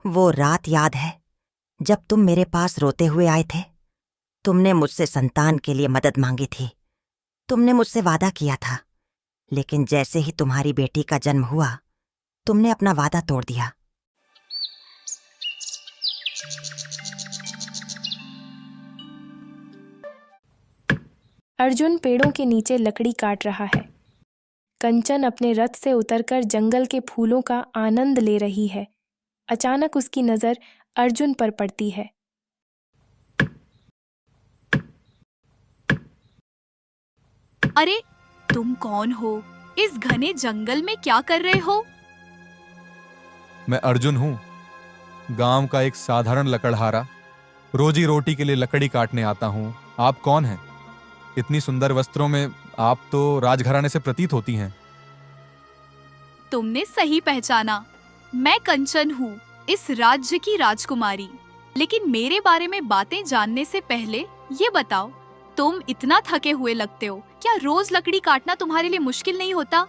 वो रात याद है जब तुम मेरे पास रोते हुए आए थे? तुमने मुझसे संतान के लिए मदद मांगी थी। तुमने मुझसे वादा किया था, लेकिन जैसे ही तुम्हारी बेटी का जन्म हुआ, तुमने अपना वादा तोड़ दिया। अर्जुन पेड़ों के नीचे लकड़ी काट रहा है। कंचन अपने रथ से उतरकर जंगल के फूलों का आनंद ले रही है। अचानक उसकी नजर अर्जुन पर पड़ती है। अरे, तुम कौन हो? इस घने जंगल में क्या कर रहे हो? मैं अर्जुन हूँ, गांव का एक साधारण लकड़हारा। रोजी रोटी के लिए लकड़ी काटने आता हूँ। आप कौन हैं? इतनी सुंदर वस्त्रों में आप तो राजघराने से प्रतीत होती हैं। तुमने सही पहचाना। मैं कंचन हूँ, इस राज्य की राजकुमारी। लेकिन मेरे बारे में बातें जानने से पहले ये बताओ, तुम इतना थके हुए लगते हो। क्या रोज लकड़ी काटना तुम्हारे लिए मुश्किल नहीं होता?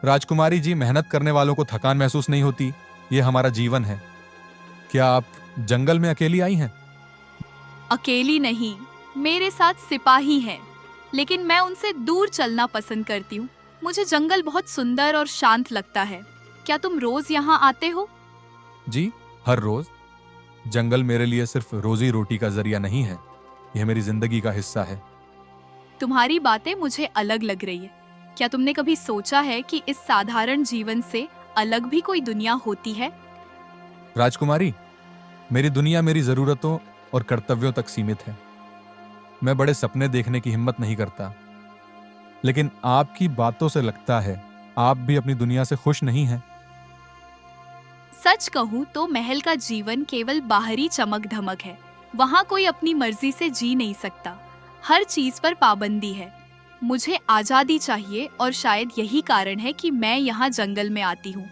राजकुमारी जी, मेहनत करने वालों को थकान महसूस नहीं होती। ये हमारा जीवन है। क्या आप जंगल में अकेली आई हैं? अकेली नहीं, मेरे साथ सिपाही हैं। लेकिन मैं उनसे दूर चलना पसंद करती हूँ। मुझे जंगल बहुत सुंदर और शांत लगता है। क्या तुम रोज यहाँ आते हो? जी, हर रोज। जंगल मेरे लिए सिर्फ रोजी रोटी का जरिया नहीं है, यह मेरी जिंदगी का हिस्सा है। तुम्हारी बातें मुझे अलग लग रही है। क्या तुमने कभी सोचा है कि इस साधारण जीवन से अलग भी कोई दुनिया होती है? राजकुमारी, मेरी दुनिया मेरी जरूरतों और कर्तव्यों तक सीमित है। मैं बड़े सपने देखने की हिम्मत नहीं करता। लेकिन आपकी बातों से लगता है आप भी अपनी दुनिया से खुश नहीं हैं। सच कहूँ तो महल का जीवन केवल बाहरी चमक धमक है। वहाँ कोई अपनी मर्जी से जी नहीं सकता। हर चीज पर पाबंदी है। मुझे आजादी चाहिए और शायद यही कारण है कि मैं यहाँ जंगल में आती हूँ।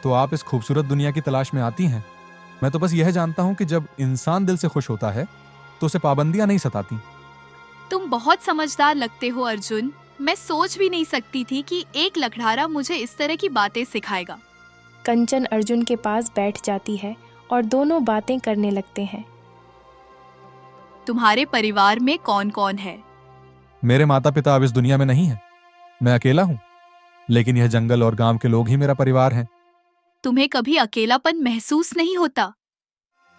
तो आप इस खूबसूरत दुनिया की तलाश में आती हैं। मैं तो बस यह जानता हूं कि जब इंसान दिल से खुश होता है तो उसे पाबंदियां नहीं सताती। तुम बहुत समझदार लगते हो अर्जुन। मैं सोच भी नहीं सकती थी कि एक लकड़हारा मुझे इस तरह की बातें सिखाएगा। कंचन अर्जुन के पास बैठ जाती है और दोनों बातें करने लगते हैं। तुम्हारे परिवार में कौन कौन है? मेरे माता पिता अब इस दुनिया में नहीं है। मैं अकेला हूं, लेकिन यह जंगल और गांव के लोग ही मेरा परिवार हैं। तुम्हें कभी अकेलापन महसूस नहीं होता?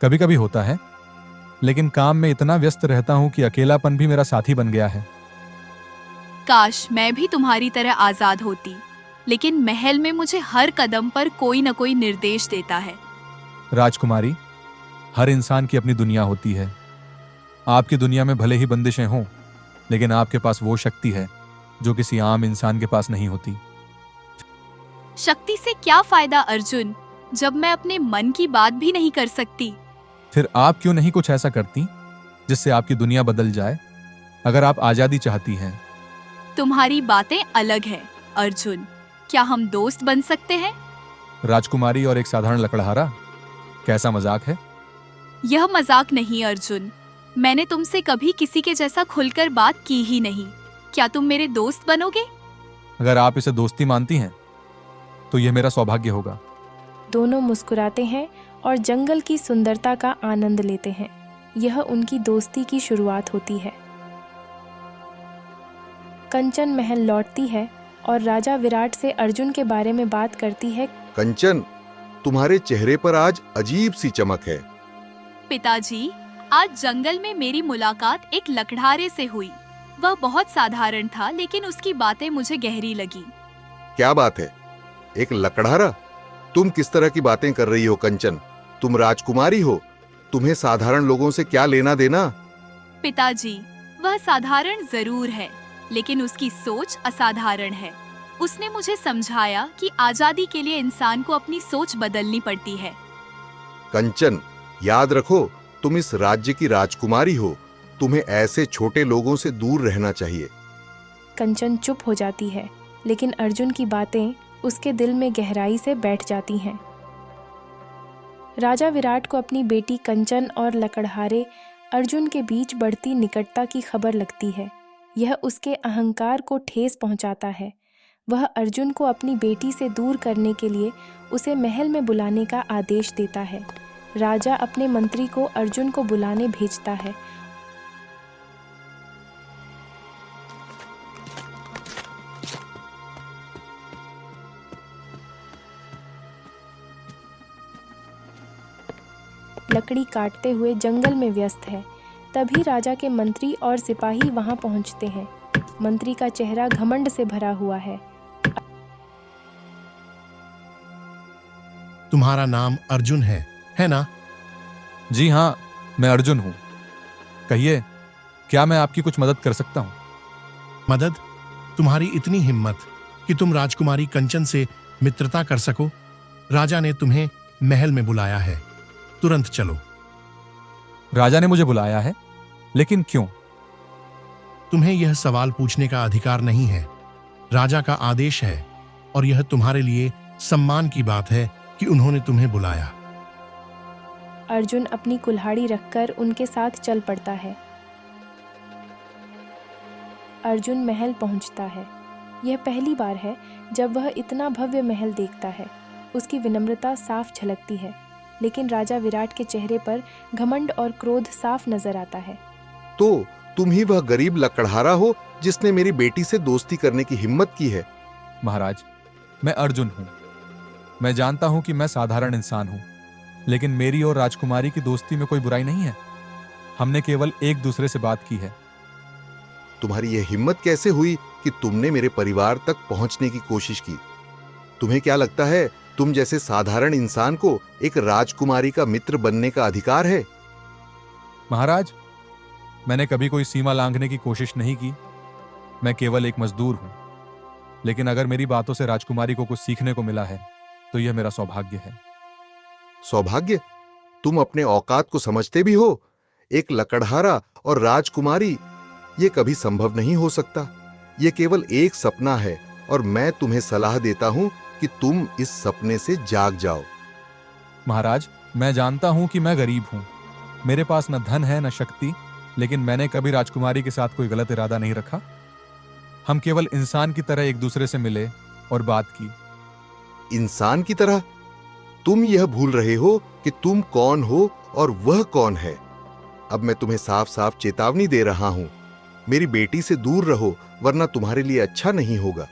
कभी कभी होता है, लेकिन काम में इतना व्यस्त रहता हूं कि अकेलापन भी मेरा साथी बन गया है। काश मैं भी तुम्हारी तरह आजाद होती। लेकिन महल में मुझे हर कदम पर कोई न कोई निर्देश देता है। राजकुमारी, हर इंसान की अपनी दुनिया होती है। आपकी दुनिया में भले ही बंदिशें हों, लेकिन आपके पास वो शक्ति है जो किसी आम इंसान के पास नहीं होती। शक्ति से क्या फायदा अर्जुन, जब मैं अपने मन की बात भी नहीं कर सकती? फिर आप क्यों नहीं कुछ ऐसा करती जिससे आपकी दुनिया बदल जाए? अगर आप आजादी चाहती हैं। तुम्हारी बातें अलग है अर्जुन। क्या हम दोस्त बन सकते हैं? राजकुमारी और एक साधारण लकड़हारा, कैसा मजाक है? यह मजाक नहीं अर्जुन। मैंने तुमसे कभी किसी के जैसा खुलकर बात की ही नहीं। क्या तुम मेरे दोस्त बनोगे? अगर आप इसे दोस्ती मानती हैं तो यह मेरा सौभाग्य होगा। दोनों मुस्कुराते हैं और जंगल की सुंदरता का आनंद लेते हैं। यह उनकी दोस्ती की शुरुआत होती है। कंचन महल लौटती है और राजा विराट से अर्जुन के बारे में बात करती है। कंचन, तुम्हारे चेहरे पर आज अजीब सी चमक है। पिताजी, आज जंगल में मेरी मुलाकात एक लकड़हारे से हुई। वह बहुत साधारण था, लेकिन उसकी बातें मुझे गहरी लगी। क्या बात है? एक लकड़हारा? तुम किस तरह की बातें कर रही हो कंचन? तुम राजकुमारी हो, तुम्हें साधारण लोगों से क्या लेना देना? पिताजी, वह साधारण जरूर है, लेकिन उसकी सोच असाधारण है। उसने मुझे समझाया कि आजादी के लिए इंसान को अपनी सोच बदलनी पड़ती है। कंचन, याद रखो, तुम इस राज्य की राजकुमारी हो। तुम्हें ऐसे छोटे लोगों से दूर रहना चाहिए। कंचन चुप हो जाती है, लेकिन अर्जुन की बातें उसके दिल में गहराई से बैठ जाती हैं। राजा विराट को अपनी बेटी कंचन और लकड़हारे अर्जुन के बीच बढ़ती निकटता की खबर लगती है। यह उसके अहंकार को ठेस पहुंचाता है। वह अर्जुन को अपनी बेटी से दूर करने के लिए उसे महल में बुलाने का आदेश देता है। राजा अपने मंत्री को अर्जुन को बुलाने भेजता है। लकड़ी काटते हुए जंगल में व्यस्त है। तभी राजा के मंत्री और सिपाही वहां पहुंचते हैं। मंत्री का चेहरा घमंड से भरा हुआ है। तुम्हारा नाम अर्जुन है ना? जी हाँ, मैं अर्जुन हूं। कहिए, क्या मैं आपकी कुछ मदद कर सकता हूं? मदद? तुम्हारी इतनी हिम्मत कि तुम राजकुमारी कंचन से मित्रता कर सको? राजा ने तुम्हें महल में बुलाया है, तुरंत चलो। राजा ने मुझे बुलाया है, लेकिन क्यों? तुम्हें यह सवाल पूछने का अधिकार नहीं है। राजा का आदेश है और यह तुम्हारे लिए सम्मान की बात है कि उन्होंने तुम्हें बुलाया। अर्जुन अपनी कुल्हाड़ी रखकर उनके साथ चल पड़ता है। अर्जुन महल पहुंचता है। यह पहली बार है जब वह इतना भव्य महल देखता है। उसकी विनम्रता साफ झलकती है, लेकिन राजा विराट के चेहरे पर घमंड और क्रोध साफ नजर आता है। तो तुम ही वह गरीब लकड़हारा हो जिसने मेरी बेटी से दोस्ती करने की हिम्मत की है? महाराज, मैं अर्जुन हूं। मैं जानता हूं कि मैं साधारण इंसान हूं, लेकिन मेरी और राजकुमारी की दोस्ती में कोई बुराई नहीं है। हमने केवल एक दूसरे से बात की है। तुम्हारी यह हिम्मत कैसे हुई कि तुमने मेरे परिवार तक पहुंचने की कोशिश की? तुम्हें क्या लगता है तुम जैसे साधारण इंसान को एक राजकुमारी का मित्र बनने का अधिकार है? महाराज, मैंने कभी कोई सीमा लांघने की कोशिश नहीं की। मैं केवल एक मजदूर हूं। लेकिन अगर मेरी बातों से राजकुमारी को कुछ सीखने को मिला है तो यह मेरा सौभाग्य है। सौभाग्य? तुम अपने औकात को समझते भी हो? एक लकड़हारा और राजकुमारी, यह कभी संभव नहीं हो सकता। यह केवल एक सपना है और मैं तुम्हें सलाह देता हूं कि तुम इस सपने से जाग जाओ। महाराज, मैं जानता हूं कि मैं गरीब हूं। मेरे पास न धन है न शक्ति, लेकिन मैंने कभी राजकुमारी के साथ कोई गलत इरादा नहीं रखा। हम केवल इंसान की तरह एक दूसरे से मिले और बात की। इंसान की तरह? तुम यह भूल रहे हो कि तुम कौन हो और वह कौन है। अब मैं तुम्हें साफ साफ चेतावनी दे रहा हूं, मेरी बेटी से दूर रहो, वरना तुम्हारे लिए अच्छा नहीं होगा।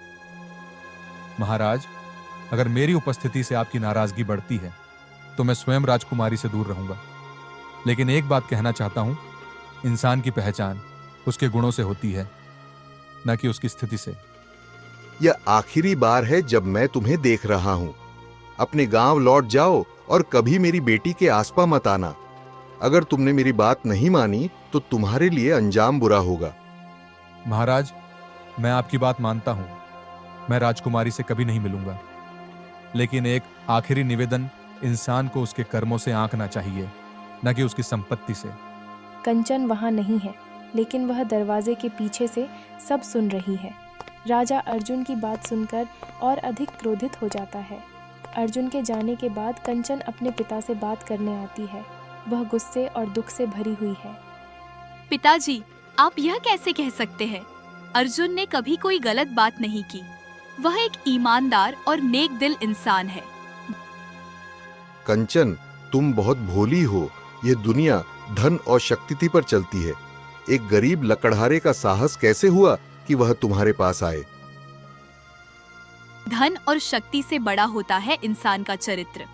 महाराज, अगर मेरी उपस्थिति से आपकी नाराजगी बढ़ती है तो मैं स्वयं राजकुमारी से दूर रहूंगा। लेकिन एक बात कहना चाहता हूं, इंसान की पहचान उसके गुणों से होती है, न कि उसकी स्थिति से। यह आखिरी बार है जब मैं तुम्हें देख रहा हूं। अपने गांव लौट जाओ और कभी मेरी बेटी के आसपास मत आना। अगर तुमने मेरी बात नहीं मानी तो तुम्हारे लिए अंजाम बुरा होगा। महाराज, मैं आपकी बात मानता हूं। मैं राजकुमारी से कभी नहीं मिलूंगा। लेकिन एक आखिरी निवेदन, इंसान को उसके कर्मों से आंकना चाहिए, न कि उसकी संपत्ति से। कंचन वहां नहीं है, लेकिन वह दरवाजे के पीछे से सब सुन रही है। राजा अर्जुन की बात सुनकर और अधिक क्रोधित हो जाता है। अर्जुन के जाने के बाद कंचन अपने पिता से बात करने आती है। वह गुस्से और दुख से भरी हुई है। पिताजी, आप यह कैसे कह सकते हैं? अर्जुन ने कभी कोई गलत बात नहीं की। वह एक ईमानदार और नेक दिल इंसान है। कंचन, तुम बहुत भोली हो। यह दुनिया धन और शक्ति पर चलती है। एक गरीब लकड़हारे का साहस कैसे हुआ कि वह तुम्हारे पास आए? धन और शक्ति से बड़ा होता है इंसान का चरित्र।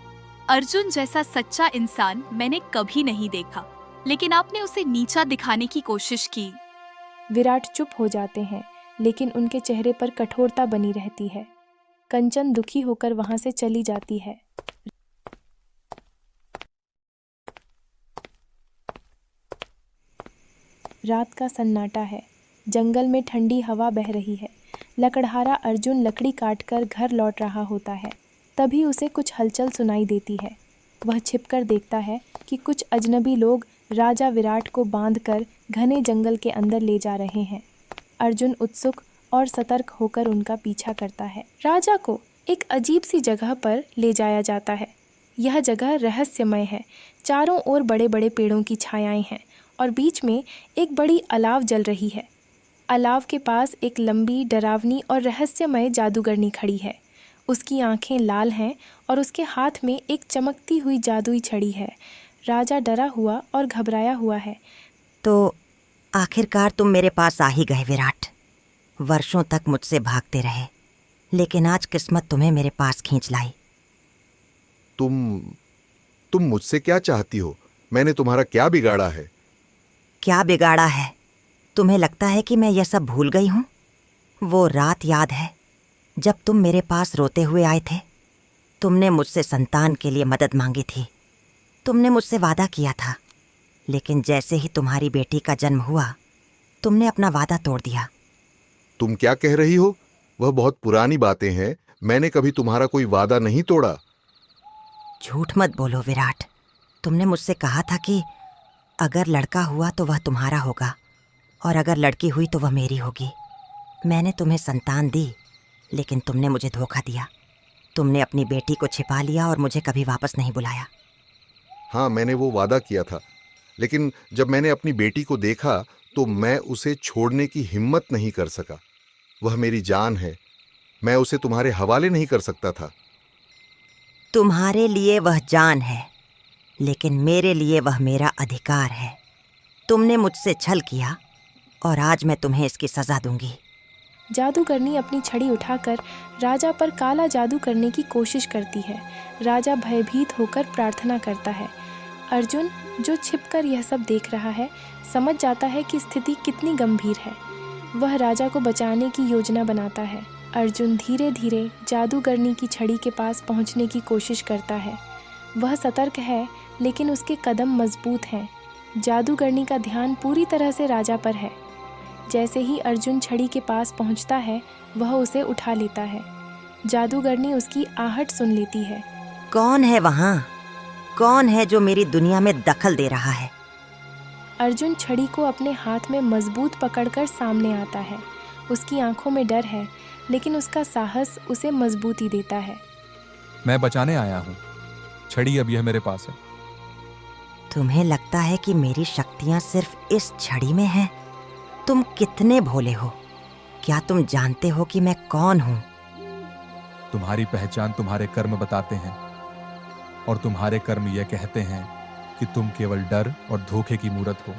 अर्जुन जैसा सच्चा इंसान मैंने कभी नहीं देखा, लेकिन आपने उसे नीचा दिखाने की कोशिश की। विराट चुप हो जाते हैं, लेकिन उनके चेहरे पर कठोरता बनी रहती है। कंचन दुखी होकर वहां से चली जाती है। रात का सन्नाटा है। जंगल में ठंडी हवा बह रही है। लकड़हारा अर्जुन लकड़ी काटकर घर लौट रहा होता है। तभी उसे कुछ हलचल सुनाई देती है। वह छिपकर देखता है कि कुछ अजनबी लोग राजा विराट को बांधकर घने जंगल के अंदर ले जा रहे हैं। अर्जुन उत्सुक और सतर्क होकर उनका पीछा करता है। राजा को एक अजीब सी जगह पर ले जाया जाता है। यह जगह रहस्यमय है। चारों ओर बड़े बड़े पेड़ों की छायाएं हैं और बीच में एक बड़ी अलाव जल रही है। अलाव के पास एक लंबी, डरावनी और रहस्यमय जादूगरनी खड़ी है। उसकी आंखें लाल हैं और उसके हाथ में एक चमकती हुई जादुई छड़ी है। राजा डरा हुआ और घबराया हुआ है। तो आखिरकार तुम मेरे पास आ ही गए विराट। वर्षों तक मुझसे भागते रहे, लेकिन आज किस्मत तुम्हें मेरे पास खींच लाई। तुम मुझसे क्या चाहती हो? मैंने तुम्हारा क्या बिगाड़ा है? क्या बिगाड़ा है? तुम्हें लगता है कि मैं यह सब भूल गई हूं? वो रात याद है जब तुम मेरे पास रोते हुए आए थे? तुमने मुझसे संतान के लिए मदद मांगी थी। तुमने मुझसे वादा किया था, लेकिन जैसे ही तुम्हारी बेटी का जन्म हुआ, तुमने अपना वादा तोड़ दिया। तुम क्या कह रही हो? वह बहुत पुरानी बातें हैं। मैंने कभी तुम्हारा कोई वादा नहीं तोड़ा। झूठ मत बोलो विराट। तुमने मुझसे कहा था कि अगर लड़का हुआ तो वह तुम्हारा होगा, और अगर लड़की हुई तो वह मेरी होगी। मैंने तुम्हें संतान दी, लेकिन तुमने मुझे धोखा दिया। तुमने अपनी बेटी को छिपा लिया और मुझे कभी वापस नहीं बुलाया। हाँ, मैंने वो वादा किया था, लेकिन जब मैंने अपनी बेटी को देखा तो मैं उसे छोड़ने की हिम्मत नहीं कर सका। वह मेरी जान है। मैं उसे तुम्हारे हवाले नहीं कर सकता था। तुम्हारे लिए वह जान है, लेकिन मेरे लिए वह मेरा अधिकार है। तुमने मुझसे छल किया और आज मैं तुम्हें इसकी सजा दूंगी। जादूगरनी अपनी छड़ी उठाकर राजा पर काला जादू करने की कोशिश करती है। राजा भयभीत होकर प्रार्थना करता है। अर्जुन, जो छिपकर यह सब देख रहा है, समझ जाता है कि स्थिति कितनी गंभीर है। वह राजा को बचाने की योजना बनाता है। अर्जुन धीरे धीरे जादूगरनी की छड़ी के पास पहुंचने की कोशिश करता है। वह सतर्क है, लेकिन उसके कदम मजबूत हैं। जादूगरनी का ध्यान पूरी तरह से राजा पर है। जैसे ही अर्जुन छड़ी के पास पहुंचता है, वह उसे उठा लेता है। जादूगरनी उसकी आहट सुन लेती है। कौन है वहां? कौन है जो मेरी दुनिया में दखल दे रहा है? अर्जुन छड़ी को अपने हाथ में मजबूत पकड़कर सामने आता है। उसकी आंखों में डर है, लेकिन उसका साहस उसे मजबूती देता है। मैं बचाने आया हूं। छड़ी अब यह मेरे पास है। तुम्हें लगता है कि मेरी शक्तियां सिर्फ इस छड़ी में हैं? तुम कितने भोले हो। क्या तुम जानते हो कि मैं कौन हूं? तुम्हारी पहचान तुम्हारे कर्म बताते हैं, और तुम्हारे कर्म यह कहते हैं कि तुम केवल डर और धोखे की मूरत हो।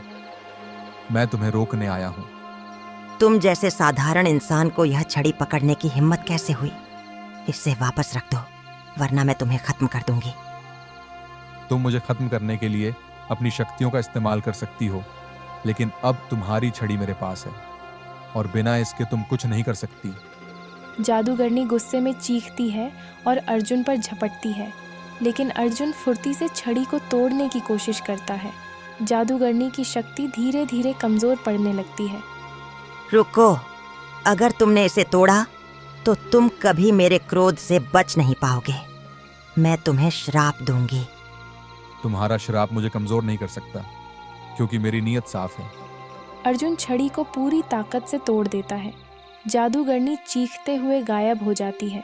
मैं तुम्हें रोकने आया हूं। तुम जैसे साधारण इंसान को यह छड़ी पकड़ने की हिम्मत कैसे हुई? इसे वापस रख दो, वरना मैं तुम्हें खत्म कर दूंगी। तुम मुझे खत्म करने के लिए अपनी शक्तियों का इस्तेमाल कर सकती हो, लेकिन अब तुम्हारी छड़ी मेरे पास है और बिना इसके तुम कुछ नहीं कर सकती। जादूगरनी गुस्से में चीखती है और अर्जुन पर झपटती है, लेकिन अर्जुन फुर्ती से छड़ी को तोड़ने की कोशिश करता है। जादूगरनी की शक्ति धीरे धीरे कमजोर पड़ने लगती है। रुको, अगर तुमने इसे तोड़ा तो तुम कभी मेरे क्रोध से बच नहीं पाओगे। मैं तुम्हें श्राप दूंगी। तुम्हारा श्राप मुझे कमजोर नहीं कर सकता, क्योंकि मेरी नीयत साफ है। अर्जुन छड़ी को पूरी ताकत से तोड़ देता है। जादूगरनी चीखते हुए गायब हो जाती है।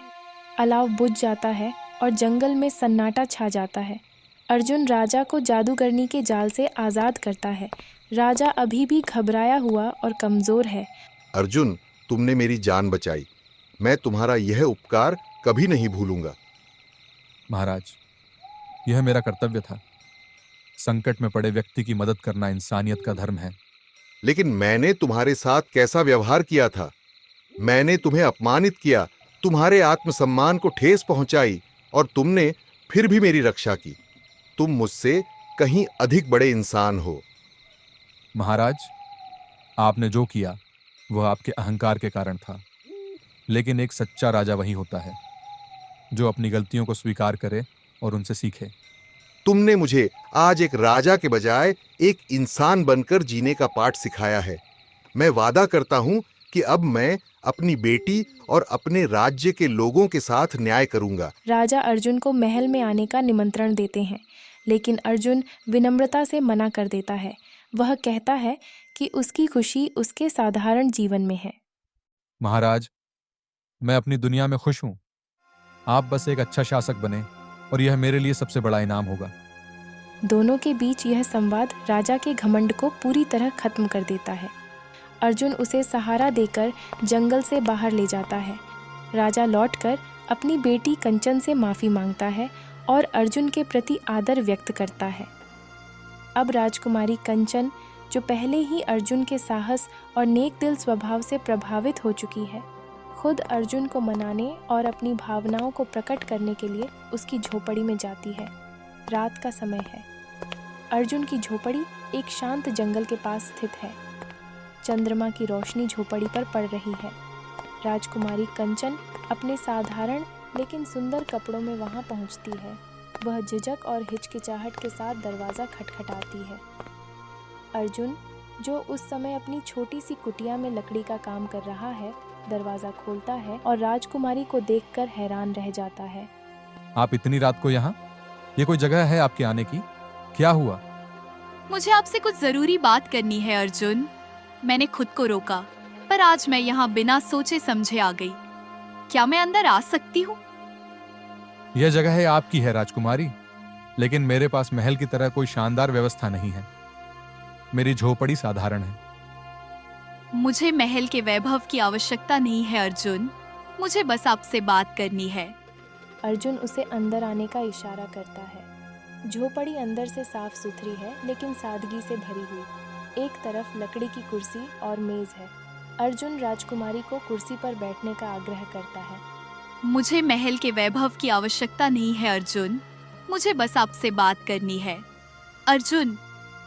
अलाव बुझ जाता है और जंगल में सन्नाटा छा जाता है। अर्जुन राजा को जादूगरनी के जाल से आज़ाद करता है। राजा अभी भी घबराया हुआ और कमज़ोर है। अर्जुन, तुमने मेरी जान बचाई। मैं तुम्हारा यह उपकार कभी नहीं भूलूंगा। महाराज, यह मेरा कर्तव्य था। संकट में पड़े व्यक्ति की मदद करना इंसानियत का धर्म है। लेकिन मैंने तुम्हारे साथ कैसा व्यवहार किया था? मैंने तुम्हें अपमानित किया, तुम्हारे आत्मसम्मान को ठेस पहुंचाई, और तुमने फिर भी मेरी रक्षा की। तुम मुझसे कहीं अधिक बड़े इंसान हो। महाराज, आपने जो किया वह आपके अहंकार के कारण था, लेकिन एक सच्चा राजा वही होता है जो अपनी गलतियों को स्वीकार करे और उनसे सीखे। तुमने मुझे आज एक राजा के बजाय एक इंसान बनकर जीने का पाठ सिखाया है। मैं वादा करता हूं कि अब मैं अपनी बेटी और अपने राज्य के लोगों के साथ न्याय करूंगा। राजा अर्जुन को महल में आने का निमंत्रण देते हैं, लेकिन अर्जुन विनम्रता से मना कर देता है। वह कहता है कि उसकी खुशी उसके साधारण जीवन में है। महाराज, मैं अपनी दुनिया में खुश हूं। आप बस एक अच्छा शासक बने और यह मेरे लिए सबसे बड़ा इनाम होगा। दोनों के बीच यह संवाद राजा के घमंड को पूरी तरह खत्म कर देता है। अर्जुन उसे सहारा देकर जंगल से बाहर ले जाता है। राजा लौटकर अपनी बेटी कंचन से माफ़ी मांगता है और अर्जुन के प्रति आदर व्यक्त करता है। अब राजकुमारी कंचन, जो पहले ही अर्जुन के साहस और नेक दिल स्वभाव से प्रभावित हो चुकी है, खुद अर्जुन को मनाने और अपनी भावनाओं को प्रकट करने के लिए उसकी झोपड़ी में जाती है। रात का समय है। अर्जुन की झोपड़ी एक शांत जंगल के पास स्थित है। चंद्रमा की रोशनी झोपड़ी पर पड़ रही है। राजकुमारी कंचन अपने साधारण लेकिन सुंदर कपड़ों में वहां पहुंचती है। वह झिझक और हिचकिचाहट के साथ दरवाज़ा खटखटाती है। अर्जुन, जो उस समय अपनी छोटी सी कुटिया में लकड़ी का काम कर रहा है, दरवाज़ा खोलता है और राजकुमारी को देखकर हैरान रह जाता है। आप इतनी रात को यहाँ? ये कोई जगह है आपके आने की? क्या हुआ? मुझे आपसे कुछ जरूरी बात करनी है अर्जुन। मैंने खुद को रोका, पर आज मैं यहाँ बिना सोचे समझे आ गई। क्या मैं अंदर आ सकती हूँ? यह जगह है आपकी है राजकुमारी, लेकिन मेरे पास महल की तरह कोई शानदार व्यवस्था नहीं है। मेरी झोपड़ी साधारण है। मुझे महल के वैभव की आवश्यकता नहीं है अर्जुन। मुझे बस आपसे बात करनी है। अर्जुन उसे अंदर आने का इशारा करता है। झोपड़ी अंदर से साफ सुथरी है, लेकिन सादगी से भरी हुई। एक तरफ लकड़ी की कुर्सी और मेज है। अर्जुन राजकुमारी को कुर्सी पर बैठने का आग्रह करता है। मुझे महल के वैभव की आवश्यकता नहीं है अर्जुन। मुझे बस आपसे बात करनी है। अर्जुन,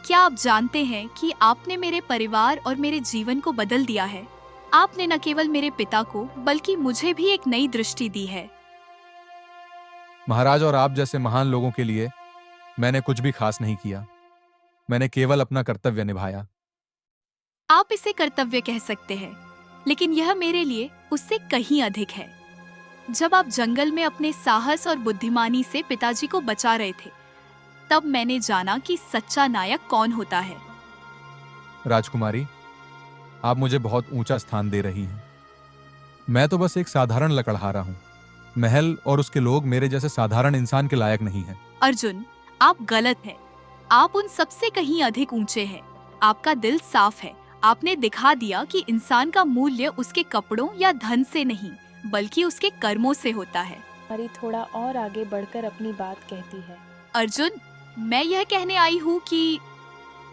क्या आप जानते हैं कि आपने मेरे परिवार और मेरे जीवन को बदल दिया है? आपने न केवल मेरे पिता को बल्कि मुझे भी एक नई दृष्टि दी है। महाराज और आप जैसे महान लोगों के लिए मैंने कुछ भी खास नहीं किया। मैंने केवल अपना कर्तव्य निभाया। आप इसे कर्तव्य कह सकते हैं, लेकिन यह मेरे लिए उससे कहीं अधिक है। जब आप जंगल में अपने साहस और बुद्धिमानी से पिताजी को बचा रहे थे, तब मैंने जाना कि सच्चा नायक कौन होता है। राजकुमारी, आप मुझे बहुत ऊंचा स्थान दे रही हैं। मैं तो बस एक साधारण लकड़हारा हूं। महल और उसके लोग मेरे जैसे साधारण इंसान के लायक नहीं हैं। अर्जुन, आप गलत हैं। आप उन सबसे कहीं अधिक ऊंचे हैं। आपका दिल साफ है। आपने दिखा दिया कि इंसान का मूल्य उसके कपड़ों या धन से नहीं, बल्कि उसके कर्मों से होता है। हरी थोड़ा और आगे बढ़कर अपनी बात कहती है। अर्जुन, मैं यह कहने आई हूँ कि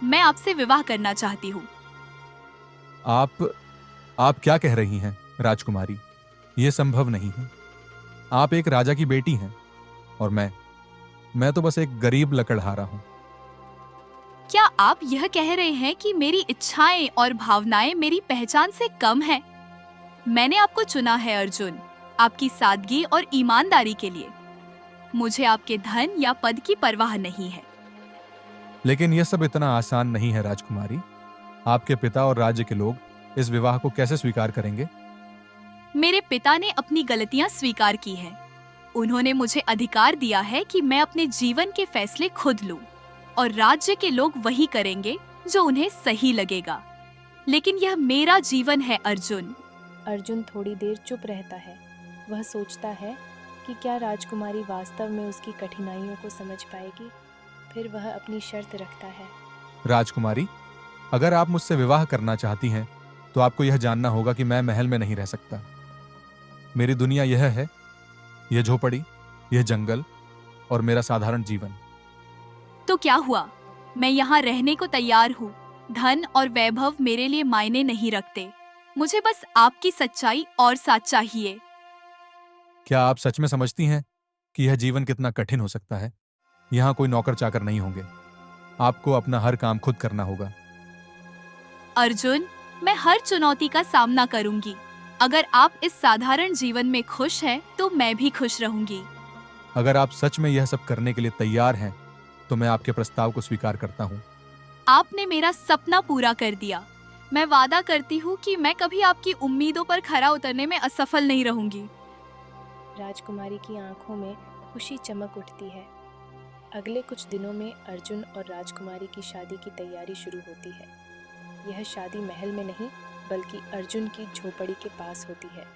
मैं आपसे विवाह करना चाहती हूँ। आप क्या कह रही हैं राजकुमारी? यह संभव नहीं है। आप एक राजा की बेटी हैं और मैं तो बस एक गरीब लकड़हारा हूं। क्या आप यह कह रहे हैं कि मेरी इच्छाएं और भावनाएं मेरी पहचान से कम हैं? मैंने आपको चुना है अर्जुन, आपकी सादगी और ईमानदारी के लिए। मुझे आपके धन या पद की परवाह नहीं है। लेकिन यह सब इतना आसान नहीं है राजकुमारी। आपके पिता और राज्य के लोग इस विवाह को कैसे स्वीकार करेंगे? मेरे पिता ने अपनी गलतियां स्वीकार की हैं। उन्होंने मुझे अधिकार दिया है कि मैं अपने जीवन के फैसले खुद लूं, और राज्य के लोग वही करेंगे जो उन्हें सही लगेगा। लेकिन यह मेरा जीवन है अर्जुन। अर्जुन थोड़ी देर चुप रहता है। वह सोचता है कि क्या राजकुमारी वास्तव में उसकी कठिनाइयों को समझ पाएगी। फिर वह अपनी शर्त रखता है। राजकुमारी, अगर आप मुझसे विवाह करना चाहती हैं, तो आपको यह जानना होगा कि मैं महल में नहीं रह सकता। मेरी दुनिया यह है, यह झोपड़ी, यह जंगल और मेरा साधारण जीवन। तो क्या हुआ? मैं यहाँ रहने को तैयार हूँ। धन और वैभव मेरे लिए मायने नहीं रखते। मुझे बस आपकी सच्चाई और साथ चाहिए। क्या आप सच में समझती हैं कि यह जीवन कितना कठिन हो सकता है? यहाँ कोई नौकर चाकर नहीं होंगे। आपको अपना हर काम खुद करना होगा। अर्जुन, मैं हर चुनौती का सामना करूंगी। अगर आप इस साधारण जीवन में खुश हैं, तो मैं भी खुश रहूंगी। अगर आप सच में यह सब करने के लिए तैयार हैं, तो मैं आपके प्रस्ताव को स्वीकार करता हूँ। आपने मेरा सपना पूरा कर दिया। मैं वादा करती हूँ कि मैं कभी आपकी उम्मीदों पर खरा उतरने में असफल नहीं रहूंगी। राजकुमारी की आंखों में खुशी चमक उठती है। अगले कुछ दिनों में अर्जुन और राजकुमारी की शादी की तैयारी शुरू होती है। यह शादी महल में नहीं, बल्कि अर्जुन की झोपड़ी के पास होती है।